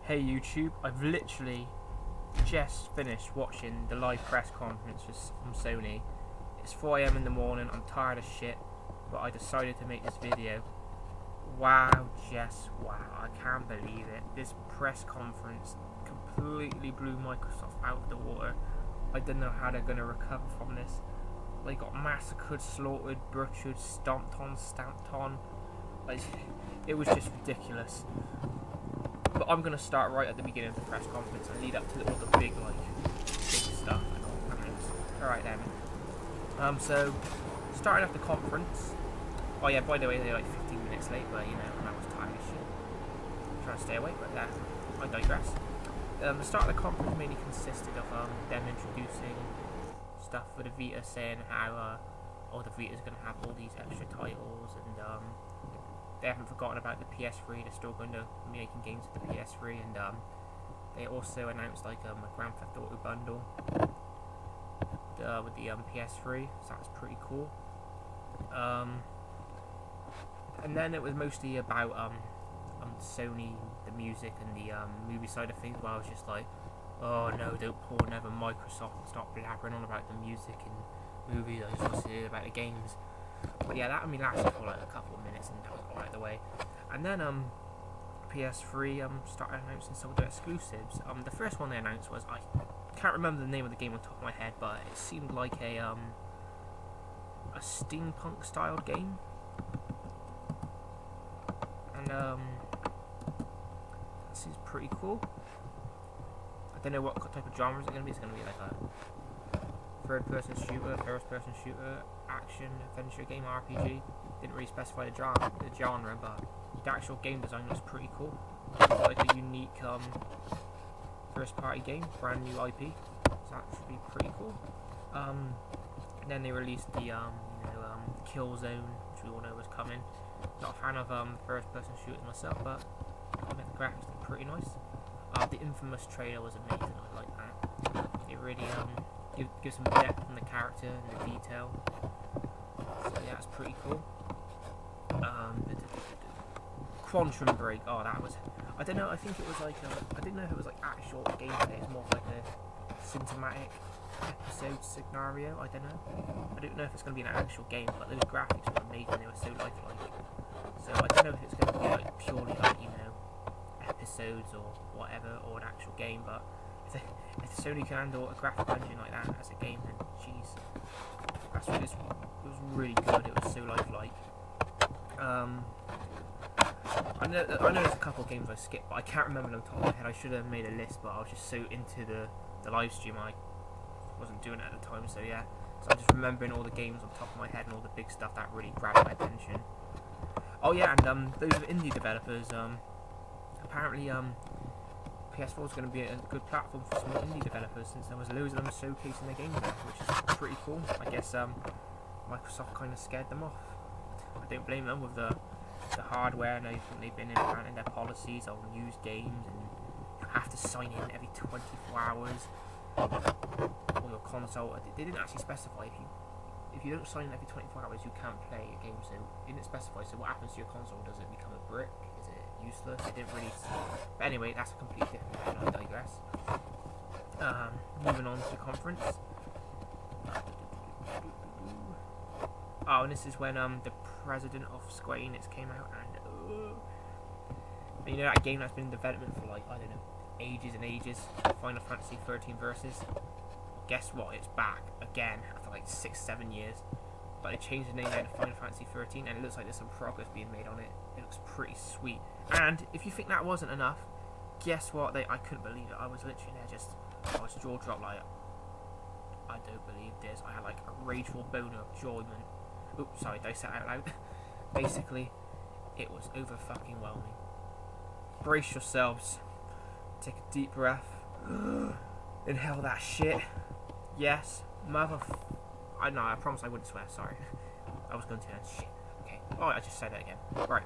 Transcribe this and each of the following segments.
Hey YouTube, I've literally just finished watching the live press conference from Sony. It's 4 AM in the morning, I'm tired as shit, but I decided to make this video. Wow, Jess, wow, I can't believe it. This press conference completely blew Microsoft out of the water. I don't know how they're going to recover from this. They got massacred, slaughtered, butchered, stomped on, stamped on. It was just ridiculous. But I'm going to start right at the beginning of the press conference and lead up to all the big stuff. Alright then. So, starting off the conference. Oh yeah, by the way, they're like 15 minutes late, but you know, I was tired as shit. I'm trying to stay awake, but I digress. The start of the conference mainly consisted of them introducing stuff for the Vita, saying how the Vita's going to have all these extra titles, and they haven't forgotten about the PS3. They're still going to be making games for the PS3, and they also announced like a Grand Theft Auto bundle with the PS3, so that's pretty cool. And then it was mostly about Sony, the music, and the movie side of things, where I was just like, oh no, don't pour never Microsoft and start blabbering on about the music and movies. I just want to hear about the games. But yeah, that only lasted for like a couple of minutes, and that was all out of the way. And then PS3 started announcing some of the exclusives. The first one they announced was, I can't remember the name of the game on top of my head, but it seemed like a steampunk styled game. And that seems pretty cool. I don't know what type of genre it's going to be. It's going to be like a third-person shooter, first-person shooter, action, adventure game, RPG. Didn't really specify the genre, but the actual game design looks pretty cool. It's like a unique first-party game, brand new IP, so that should be pretty cool. And then they released the Killzone, which we all know was coming. Not a fan of first-person shooters myself, but I think the graphics look pretty nice. The Infamous trailer was amazing. I like that. It really gives some depth in the character and the detail. So yeah, that's pretty cool. Quantum Break. Oh, that was. I don't know. I think it was like. I didn't know if it was like actual gameplay. It's more like a cinematic episode scenario. I don't know. I don't know if it's going to be an actual game, but those graphics were amazing. They were so lifelike. So I don't know if it's going to be like purely like episodes or whatever, or an actual game. But if Sony can handle a graphic engine like that as a game, then jeez, that's what it was really good. It was so lifelike. I know there's a couple of games I skipped, but I can't remember them off the top of my head. I should have made a list, but I was just so into the live stream, I wasn't doing it at the time. So yeah, so I'm just remembering all the games on top of my head and all the big stuff that really grabbed my attention. Oh yeah, and those are indie developers. Apparently, PS4 is going to be a good platform for small indie developers, since there was loads of them showcasing their games there, which is pretty cool. I guess Microsoft kind of scared them off. I don't blame them with the hardware and everything they've been implementing their policies on used games, and you have to sign in every 24 hours or your console. They didn't actually specify if you don't sign in every 24 hours, you can't play a game. So it didn't specify. So what happens to your console? Does it become a brick? Is it useless? It didn't really. But anyway, that's a completely different thing. I digress. Moving on to the conference. Oh, and this is when the president of Square Enix came out, and you know that game that's been in development for like, I don't know, ages and ages, Final Fantasy 13 Versus. Guess what? It's back again after like 6-7 years. But they changed the name now to Final Fantasy 13, and it looks like there's some progress being made on it. It looks pretty sweet. And if you think that wasn't enough, guess what? I couldn't believe it. I was literally there, I was jaw dropped, like, I don't believe this. I had like a rageful boner of enjoyment. Oops, sorry, did I say it out loud? Basically, it was over fucking whelming. Brace yourselves. Take a deep breath. Inhale that shit. Yes, I know, I promise I wouldn't swear, sorry. I was going to shit. Okay. Oh, I just said that again. Right.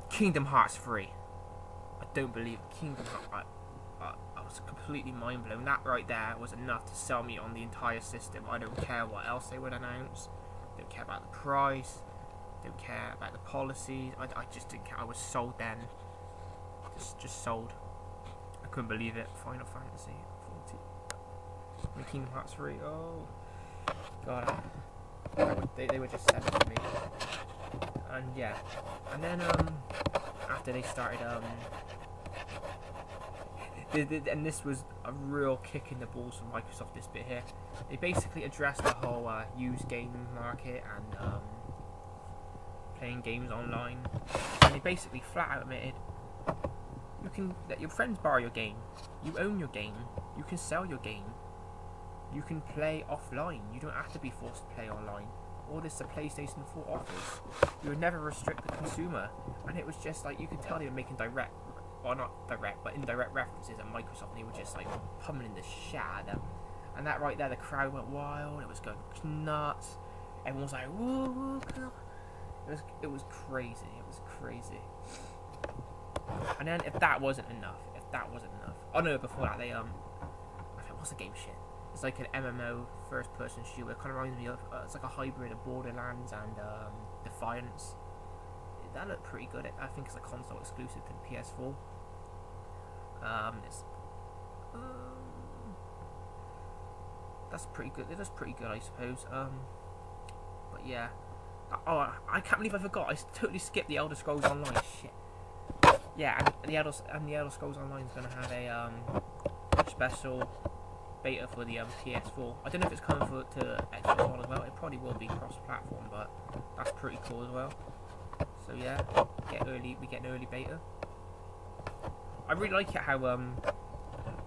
Kingdom Hearts 3. I don't believe Kingdom Hearts. I was completely mind blown. That right there was enough to sell me on the entire system. I don't care what else they would announce. Don't care about the price. Don't care about the policies. I just didn't care. I was sold then. Just sold. couldn't believe it. Final Fantasy 14. Kingdom Hearts 3. Oh god, they were just seven to me. And yeah, and then after they started and this was a real kick in the balls from Microsoft, this bit here. They basically addressed the whole used game market and playing games online, and they basically flat out admitted you can let your friends borrow your game, you own your game, you can sell your game, you can play offline, you don't have to be forced to play online. All this the PlayStation 4 offers. You would never restrict the consumer, and it was just like you could tell they were making direct, or not direct, but indirect references at Microsoft, and they were just like pummeling the shit out of them. And that right there, the crowd went wild. It was going nuts. Everyone was like, "Whoa!" It was crazy. It was crazy. And then if that wasn't enough, oh no, before that they I think what's the game shit? It's like an MMO first-person shooter. It kind of reminds me of it's like a hybrid of Borderlands and Defiance. That looked pretty good. I think it's a console exclusive to the PS4. That's pretty good. That's pretty good, I suppose. But yeah. Oh, I can't believe I forgot. I totally skipped the Elder Scrolls Online. Shit. Yeah, and the Elder Scrolls Online is gonna have a special beta for the PS4. I don't know if it's coming to Xbox One as well. It probably will be cross-platform, but that's pretty cool as well. So yeah, we get an early beta. I really like it how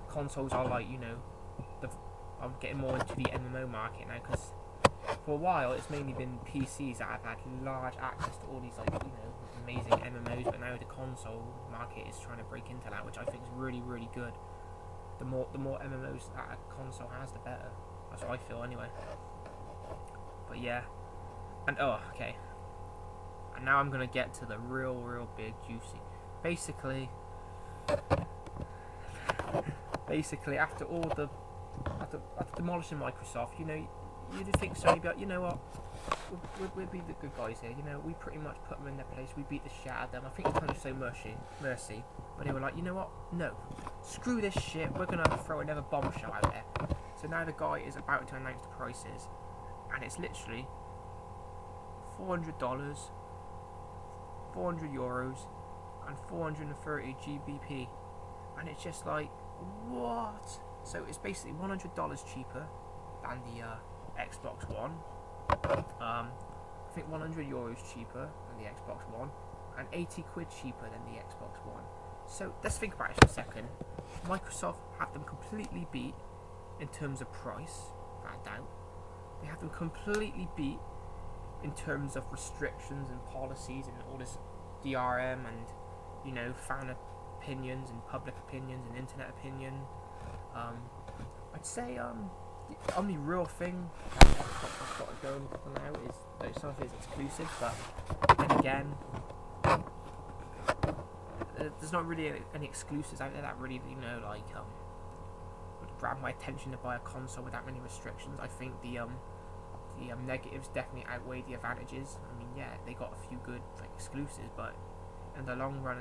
consoles are like, you know, I'm getting more into the MMO market now, because for a while it's mainly been PCs that have had large access to all these, like, you know, amazing MMOs, but now the console market is trying to break into that, which I think is really, really good. The more MMOs that a console has, the better. That's what I feel anyway. But yeah, and okay. And now I'm gonna get to the real big juicy. Basically, after demolishing Microsoft, you know, you'd think Sony would be like, you know what, we'll be the good guys here. You know, we pretty much put them in their place. We beat the shit out of them. I think it's kind of so mercy. But they were like, you know what? No, screw this shit. We're gonna throw another bombshell out there. So now the guy is about to announce the prices, and it's literally $400, €400, and 430 GBP, and it's just like, what? So it's basically $100 cheaper than the Xbox One. I think €100 cheaper than the Xbox One, and 80 quid cheaper than the Xbox One. So let's think about it for a second. Microsoft had them completely beat in terms of price, without doubt. They had them completely beat in terms of restrictions and policies and all this DRM and, you know, fan opinions and public opinions and internet opinion. I'd say the only real thing that Xbox has got going for now is that some of it is exclusive, but then again, there's not really any exclusives out there that really, you know, like would grab my attention to buy a console without many restrictions. I think the negatives definitely outweigh the advantages. I mean, yeah, they got a few good, like, exclusives, but in the long run,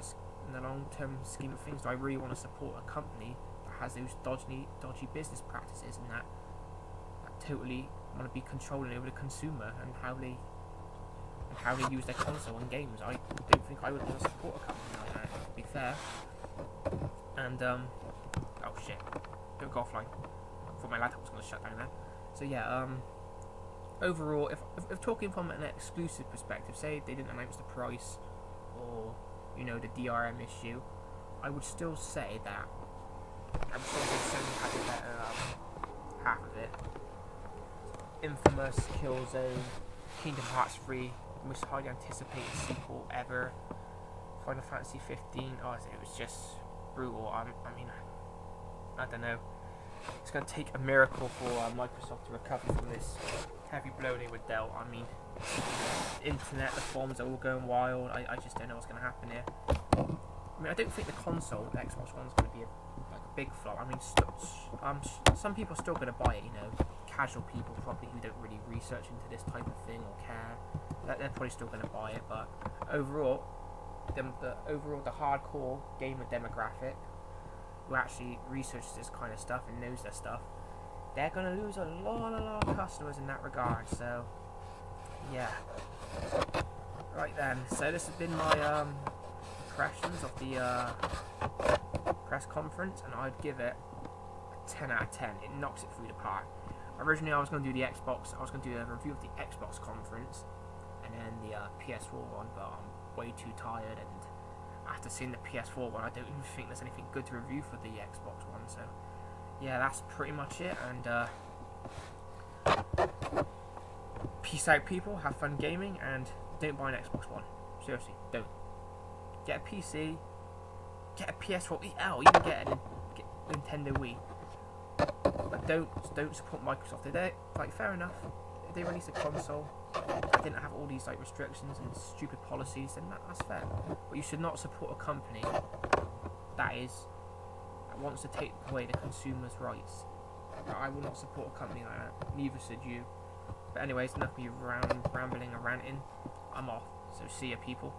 in the long-term scheme of things, do I really want to support a company that has those dodgy business practices and that totally want to be controlling over the consumer and how they use their console and games? I don't think I would want to support a company like that, to be fair. And oh shit, don't go offline. I thought my laptop was going to shut down then. So yeah, overall, if talking from an exclusive perspective, say they didn't announce the price or, you know, the DRM issue, I would still say that Sony had the better half of it. Infamous, Killzone, Kingdom Hearts 3, the most highly anticipated sequel ever, Final Fantasy 15. Oh, it was just brutal. I mean, I don't know. It's going to take a miracle for Microsoft to recover from this heavy blow they were dealt. I mean, the internet, the forums are all going wild. I just don't know what's going to happen here. I mean, I don't think the console, the Xbox One, is going to be a big flop. I mean, some people are still going to buy it, you know, casual people probably who don't really research into this type of thing or care. They're probably still going to buy it, but overall, the hardcore gamer demographic who actually researches this kind of stuff and knows their stuff, they're gonna lose a lot of customers in that regard. So yeah. Right then, so this has been my impressions of the press conference, and I'd give it a 10 out of 10. It knocks it through the park. Originally I was going to do the Xbox, I was going to do a review of the Xbox conference and then the PS4 one, but I'm way too tired, and after seeing the PS4 one I don't even think there's anything good to review for the Xbox one. So yeah, that's pretty much it, and peace out people, have fun gaming, and don't buy an Xbox One. Seriously, don't. Get a PC, get a PS4, hell, even get a Nintendo Wii. But don't support Microsoft. They like, fair enough, if they release a console that didn't have all these like restrictions and stupid policies, then that's fair. But you should not support a company that wants to take away the consumer's rights. I will not support a company like that. Neither should you. But anyways, enough of me rambling and ranting. I'm off. So see ya, people.